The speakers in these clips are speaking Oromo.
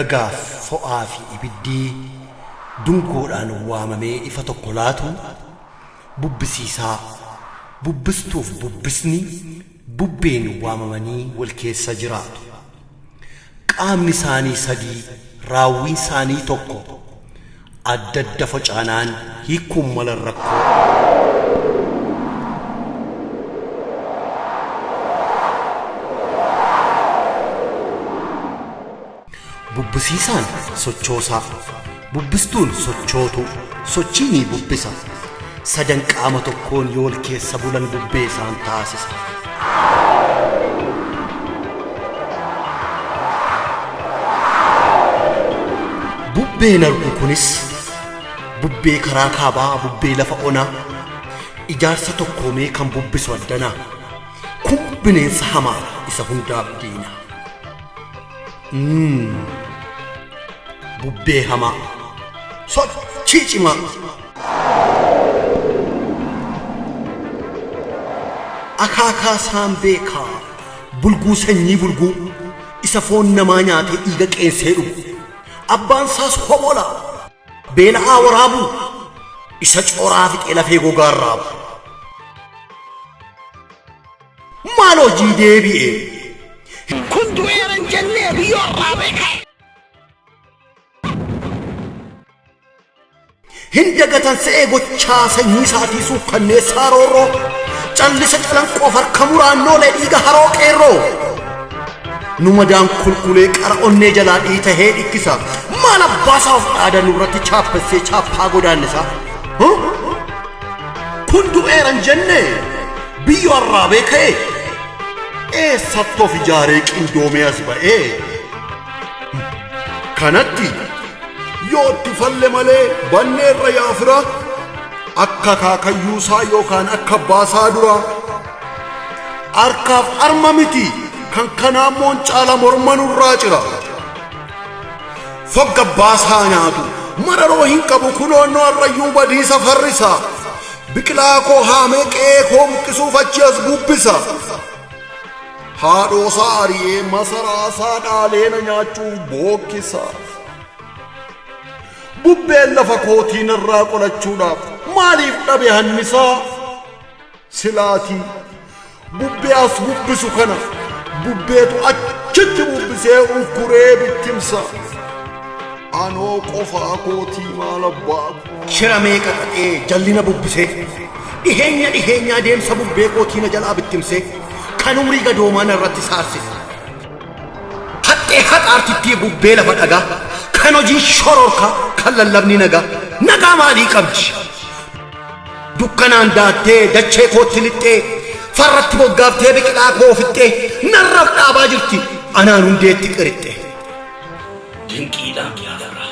gagaaf fo'aa fi ibiddii dungoodhaan waamamee ifa tokko laatu bubbisiisaa bubbistuuf bubbisni bubbeen waamamanii wal keessa jiraatu. Qaamni isaanii sadii raawwiin isaanii tokko adda adda focaanaan hiikuun mala rakkoo. Bubbisiisaan sochoosaa, bubbistuun sochootu, sochiini bubbisa. Sadan qaama tokkoon yoo wal keessa bulan bubbee isaan taasisa. Bubbeen argu kunis bubbee karaa kaabaa, bubbee lafa onaa, ijaarsa tokkoomee kan bubbisu addanaa. Kun bineensa hamaa isa hundaaf diina. Bubbee hamaa sochii cimaa. Akaakaa isaan beekaa bulguu sanyii bulguu isa foon namaa nyaatee dhiiga qeensee dhugu. Abbaan isaas hobola beela'aa waraabuu isa cooraa fixee lafee gogaa raabu. Maal hojii deebi'ee kun du'eeran jennee biyyoo raabee ka'e. Hindagatan se'ee gochaa sanyii isaatii suukkanneessaa roorroo callisa calanqoo farka muraannoolee dhiiga haroo qeerroo. Nu madaan kulkulee qara onnee jalaa dhiitahee dhikkisa. Maal abbaasaa of dhaadan irratti chaappessee chaappaa godaannisa. Kun du'eeran jennee biyyoo raabee ka'e. Eessatti of ijaaree qindoomee as ba'ee. Kanatti yoo itti falle malee banneerra yaafira akka kaakayyuusaa yookaan akka baasaa dura. Harkaaf arma miti kan kanaammoon caala morma nurraa cira. Fogga baasaa nyaatu mararoo hin qabu kunoonnoo arrayyuu badiisa farrisa. Biqilaa koo haamee qe'ee koo buqqisuuf achi as bubbisa. Haadhoosaa ari'ee masaraasaa dhaaleena nyaachuuf bookkisa. Bubbeen lafa kootiin irraa qolachuudhaaf maaliif dhabe hannisaa? Silaatii bubbee as bubbisu kana bubbeetu achitti bubbisee ugguree bittimsa. Anoo qofaa kootii maal abbaa shira meeqa qaqee jallina bubbisee dhiheenya adeemsa bubbee kootiina jalaa bittimsee kan umrii gadoomaan irratti saarsise. Haxxee haxaartittii bubbee lafa dhagaa kan hojii shororka kan lallabni nagaa maalii qabdi? Dukkanaan daattee dachee kootti lixxee farratti boggaaftee biqilaa koo fixxee narraaf dhaabaa jirti anaan hundeetti qirixxe. Dinqiidhaan yaafara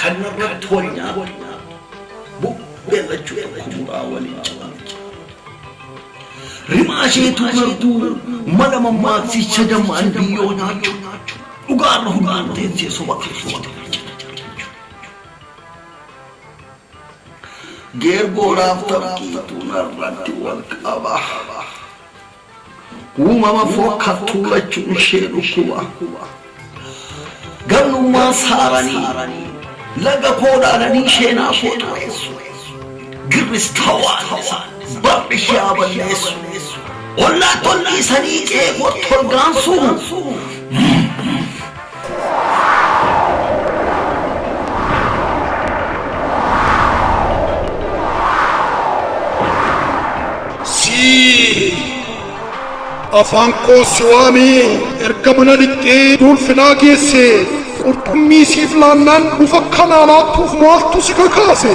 kan narratti wal nyaatu bubbeen lachuudhaa waliin cimamti. Rimaa isheetu martuu mala mammaaksicha dammaan biyyoo nyaachuu dhugaarra hundaa'an teessee soba keessatti. Geergoodhaaf taphiituu narratti wal qaba. Uumama fokkattuu lachuun ishee dhukkuba. Gamnummaa saaranii laga koodhaananii isheenaa koo xureessu. Girristaa barri ishee balleessu. Ollaa tolliisanii qeeqoo tolgaansu. Afaan koo siwaamee erga mana lixxee dolfinaa geessee qurxummii siif laannaan dhufa kanaa laattuuf maaltu si kakaase?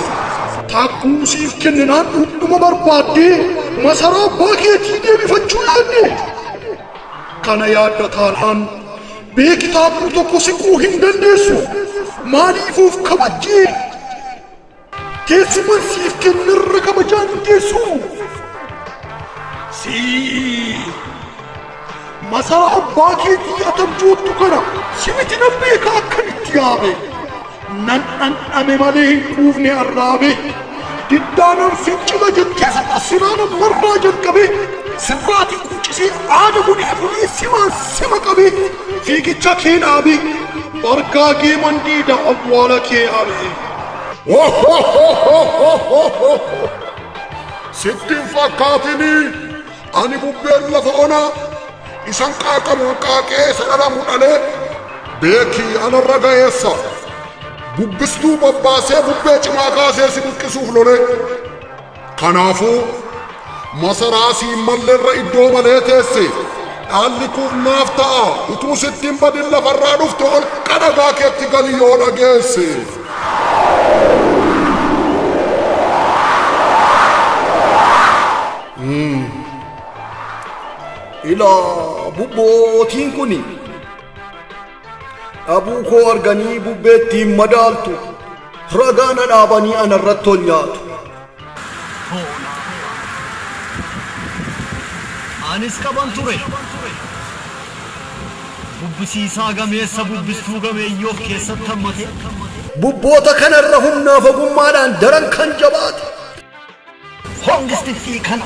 Taakkuu siif kenninaan dhundhuma barbaaddee masaraa abbaa keetii deebifachuu yaadde. Kana yaadda taanaan beeki taakkuu tokko siquu hin dandeessu. Maaliifuuf kabajjee? Keessumaa siif kennirra kabajaan hin geessu. Masara abbaa keetii atamjuuttu kana simiti nan beeka akkamitti yaabe. Nan dhandhame malee hin quufne arraabe. Diddaanan fincila jettee sinaanan marraa jalqabe سراتي كوشي عالم نحفلي سما قبي فيك تشاكين أبي بركاكي منديدة أولك يا أبي ستين فكاتني أنا بوبيل لفونا إسان كاكا مكاكي سنالا مدالي بيكي أنا الرقايسا بوبستو بباسي بوبيتش ماكاسي سبكسوف لولي كنافو مسراسي ملل رئيدو مليتيسي اللي كوف نافتا وتو ستين بدل لفرانوف تقول كنغا كيتي غليونا جيسي إلى بوبوتين كوني أبوكو أرغني بوبيتي مدالتو رغانا داباني أنا الرطولياتو أنس كبان توري بوبسيسا غميسا بوبستو غمي يوف كيسا تمتي بوبوتا كان الرهم نافقم مالان درن كان جبات هونغستي كان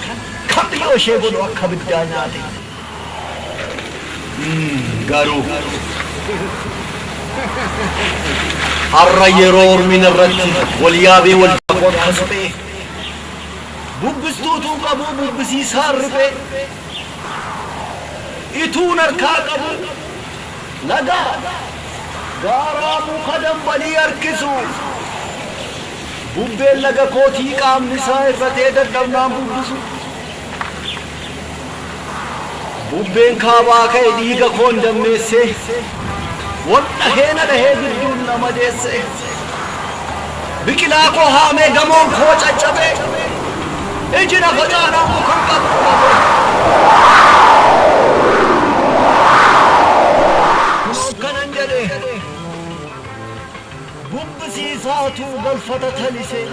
كبيو شيغو كبداناتي غارو الريرور من الرجل واليابي والجاقوت خسبي بوبستو قبو بوبسيسا ربي إتون الكاقبو لغا غارامو قدم بني أركسو بوبين لغا كوتي قام نساء فتيدة دمنام بوبسو بوبين كابا كي ديگا كون دميسي والنهينا لهي بدون نمديسي بكلاكو هامي غمون خوش اچبه اجنا فجانا مكن قبو بوبسيساتو غلفتا تلسي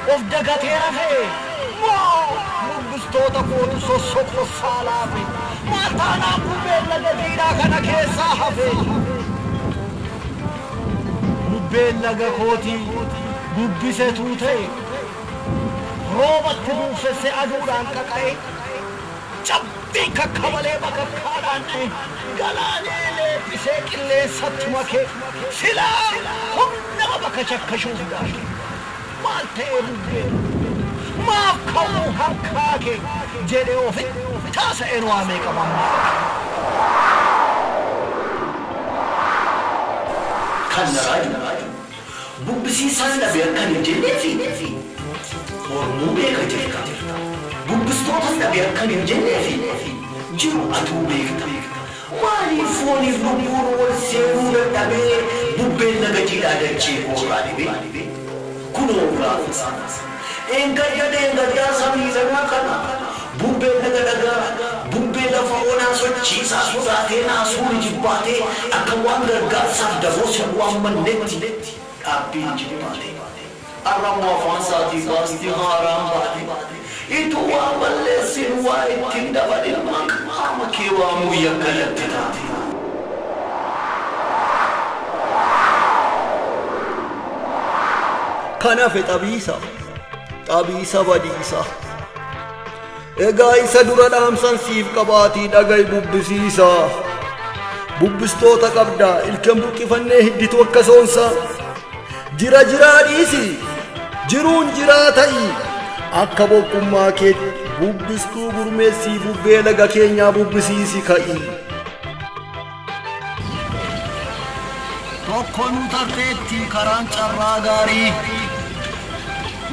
اوف دغتي رفي بوبستوتا قوتو سوسوكو سالافي ماتانا بوبين لغا دينا كنا كيسا حفي بوبين لغا كوتي بوبسيتو تي روبت بوفسي ادوران كاكاي چبی کا کھولے بکا کھاران نہیں گلانے لے پسے کلے ست مکے سلا ہم نہ بکا چکشوں داشتے مالتے بوبے ماف کھاؤ ہم کھا کے جیلے اوفے تاسا انوامے کا ماما کھن راجو بوبسی سان لبیر کھنے جلے فی اور موبے کا جلکا بوبستوتا نبي كان يجني في جرو أتوبيك مالي فوني بوبور والسيرور نبي بوبين نجي على شيء قراني بي كنو رافس إنك يا سامي زمان كنا بوبين نجا بوبين لفاونا سو چيسا سوزاته نا سوري جباته أكوان غرغاسا دبوس وامن نتي أبين جباته أرام وفانساتي باستي هارام باتي itu amalle sinwa itinda badil mak amakewa mu yakalatina kana fe tabisa badisa ega isa dura damsan siif qabati dagay bubbisiisa bubbistota qabda ilkan buqifanne hidditu akkasonsa jira dhiisi jiruun jiraatai akka bokkummaa kee bubbistuu gurmeessii bubbee laga keenyaa bubbisiisi ka'i tokkoon tarteetti karaan carraa gaarii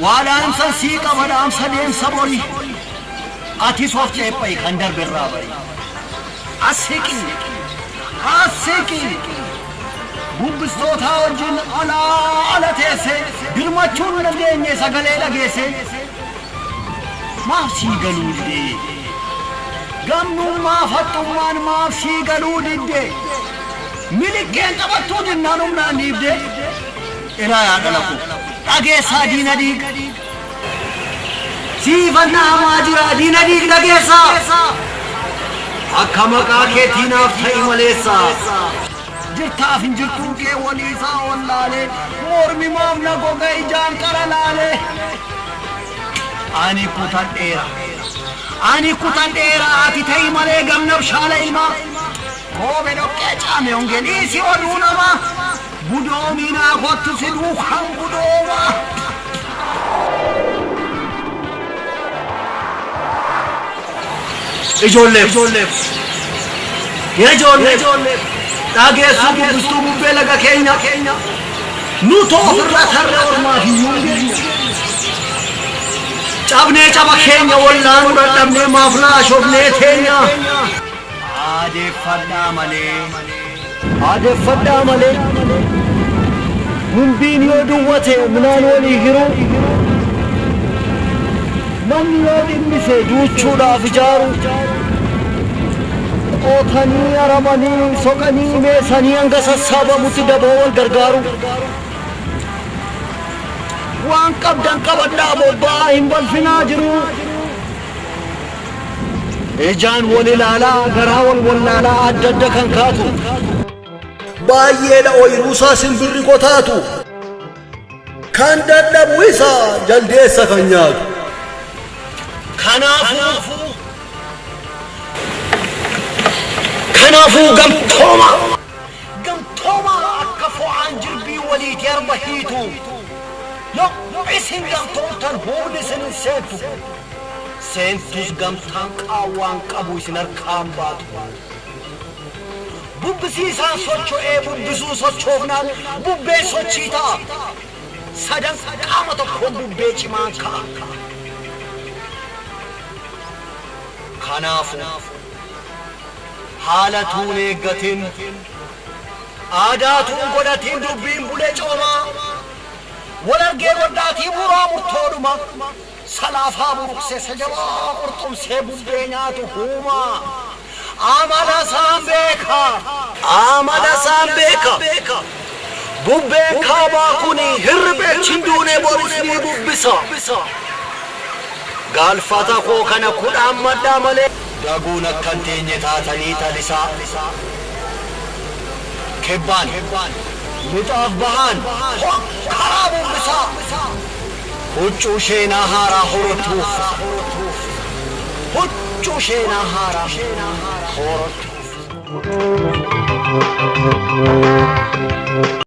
waadhaan san sii qabadhaan sadeensa bori ati soof ceephayi kan darbirraa bari asiqi bubbistootaa wajjin ala teesse birmachuun dandeenye sagalee dhageesse maaf sii galuu didee gamnummaa fattummaan maaf sii galuu didee milikkeen taphattuu dinnaan humnaan dhiibdee ilaa yaa dhalaku dhageessaa diina dhiig siifannaa hamaa jira diina dhiig dhageessaa akka maqaa keetiinaaf ta'i maleessaa jirtaaf hin jirtuun kee waliisaa wallaalee mormi maaf na goga ijaan qara laalee ani kutadheera أني كتن إيراتي تي مالي قمنا بشال إلما روبنو كيجامي انجليسي ورونما بدومينا قد سدوخ هم بدوما إجولب يا جولب تاگے سب بستو ببے لگا کھینا نو تو فرلا تھر اور ماہی یونگے چابنے چابا کھینا واللان رٹبنے مافلا شبنے تھینا آدے فدا ملے من یو دووتے منان والی ہیرو من یو دن سے دوچ چھوڑا فجارو اوتھانی ارمانی سوکانی میں سانیانگا سسابا متدبو والگرگارو وان قبدن قبدا بوباہم والفناجرو ایجان واللالا گراول واللالا عددکن کاتو باية لأويروسا سنبري قطاتو كان دادب ويسا جلديسا كنياك كنافو قمتوما أكفو عن جربي وليد يربحيتو لا اسم قمتوتن هو لسن سنتو سنتوس قمتان قاوان قبو سنر كامباتو ببسيسان سوچو ببسو سوچوغنا ببه سوچيتا سدن قامتو كون ببه چمان كنافو حالتون اگتن آداتون قدتن دبین بوله چوما ولرگه وداتی برا مرتورما سلافا برقس سجوا قرطم سے ببیناتو ہوما آمادا سام بیکا ببیکا باقونی ہر بے چندونے بورسنی ببسا گالفاتا خوکنا کل آمد داملے داغونا كنتيني تاتني تالسا كبان مطاف بهان خراب بسا هجو شينا هارا هورتوف